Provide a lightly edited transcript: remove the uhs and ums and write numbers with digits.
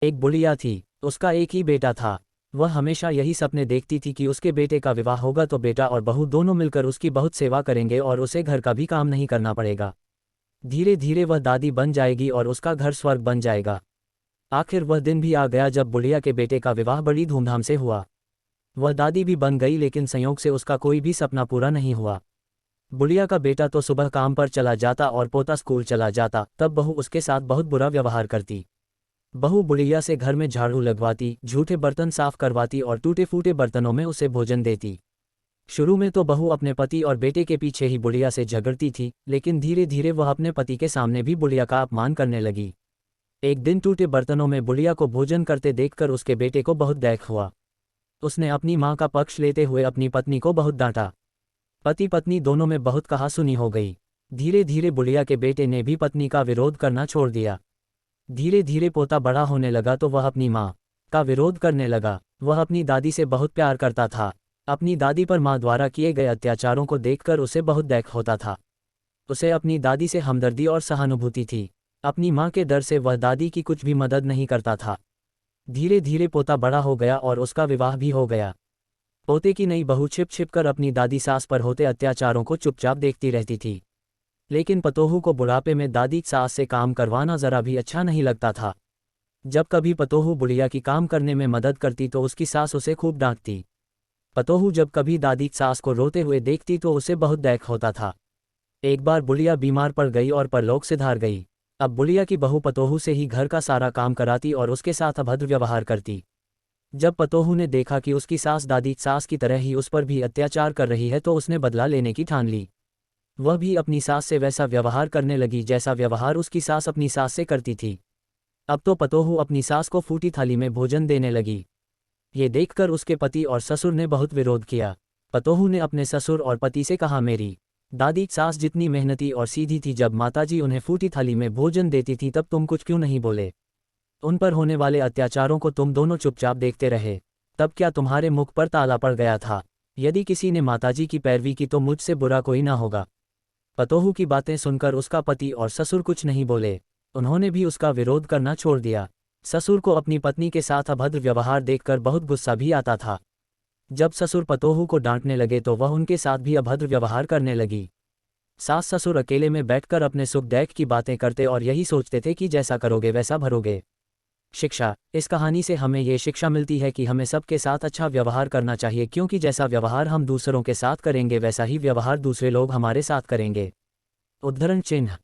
एक बुढ़िया थी, उसका एक ही बेटा था। वह हमेशा यही सपने देखती थी कि उसके बेटे का विवाह होगा तो बेटा और बहू दोनों मिलकर उसकी बहुत सेवा करेंगे और उसे घर का भी काम नहीं करना पड़ेगा। धीरे धीरे वह दादी बन जाएगी और उसका घर स्वर्ग बन जाएगा। आखिर वह दिन भी आ गया जब बुढ़िया के बेटे का विवाह बड़ी धूमधाम से हुआ। वह दादी भी बन गई, लेकिन संयोग से उसका कोई भी सपना पूरा नहीं हुआ। बुढ़िया का बेटा तो सुबह काम पर चला जाता और पोता स्कूल चला जाता, तब बहू उसके साथ बहुत बुरा व्यवहार करती। बहू बुढ़िया से घर में झाड़ू लगवाती, झूठे बर्तन साफ करवाती और टूटे फूटे बर्तनों में उसे भोजन देती। शुरू में तो बहू अपने पति और बेटे के पीछे ही बुढ़िया से झगड़ती थी, लेकिन धीरे धीरे वह अपने पति के सामने भी बुढ़िया का अपमान करने लगी। एक दिन टूटे बर्तनों में बुढ़िया को भोजन करते देखकर उसके बेटे को बहुत दुख हुआ। उसने अपनी मां का पक्ष लेते हुए अपनी पत्नी को बहुत डांटा। पति पत्नी दोनों में बहुत कहासुनी हो गई। धीरे धीरे बुढ़िया के बेटे ने भी पत्नी का विरोध करना छोड़ दिया। धीरे धीरे पोता बड़ा होने लगा तो वह अपनी मां का विरोध करने लगा। वह अपनी दादी से बहुत प्यार करता था। अपनी दादी पर मां द्वारा किए गए अत्याचारों को देखकर उसे बहुत दुख होता था। उसे अपनी दादी से हमदर्दी और सहानुभूति थी। अपनी मां के डर से वह दादी की कुछ भी मदद नहीं करता था। धीरे धीरे पोता बड़ा हो गया और उसका विवाह भी हो गया। पोते की नई बहू छिप छिप कर अपनी दादी सास पर होते अत्याचारों को चुपचाप देखती रहती थी। लेकिन पतोहू को बुढ़ापे में दादी सास से काम करवाना जरा भी अच्छा नहीं लगता था। जब कभी पतोहू बुढ़िया की काम करने में मदद करती तो उसकी सास उसे खूब डांटती। पतोहू जब कभी दादी सास को रोते हुए देखती तो उसे बहुत दुख होता था। एक बार बुढ़िया बीमार पड़ गई और परलोक सिधार गई। अब बुढ़िया की बहू पतोहू से ही घर का सारा काम कराती और उसके साथ अभद्र व्यवहार करती। जब पतोहू ने देखा कि उसकी सास दादी सास की तरह ही उस पर भी अत्याचार कर रही है तो उसने बदला लेने की ठान ली। वह भी अपनी सास से वैसा व्यवहार करने लगी जैसा व्यवहार उसकी सास अपनी सास से करती थी। अब तो पतोहू अपनी सास को फूटी थाली में भोजन देने लगी। ये देखकर उसके पति और ससुर ने बहुत विरोध किया। पतोहू ने अपने ससुर और पति से कहा, मेरी दादी सास जितनी मेहनती और सीधी थी, जब माताजी उन्हें फूटी थाली में भोजन देती थी तब तुम कुछ क्यों नहीं बोले? उन पर होने वाले अत्याचारों को तुम दोनों चुपचाप देखते रहे। तब क्या तुम्हारे मुख पर ताला पड़ गया था? यदि किसी ने माताजी की पैरवी की तो मुझसे बुरा कोई ना होगा। पतोहू की बातें सुनकर उसका पति और ससुर कुछ नहीं बोले। उन्होंने भी उसका विरोध करना छोड़ दिया। ससुर को अपनी पत्नी के साथ अभद्र व्यवहार देखकर बहुत गुस्सा भी आता था। जब ससुर पतोहू को डांटने लगे तो वह उनके साथ भी अभद्र व्यवहार करने लगी। सास ससुर अकेले में बैठकर अपने सुख दुख की बातें करते और यही सोचते थे कि जैसा करोगे वैसा भरोगे। शिक्षा। इस कहानी से हमें ये शिक्षा मिलती है कि हमें सबके साथ अच्छा व्यवहार करना चाहिए, क्योंकि जैसा व्यवहार हम दूसरों के साथ करेंगे वैसा ही व्यवहार दूसरे लोग हमारे साथ करेंगे। उद्धरण चिन्ह।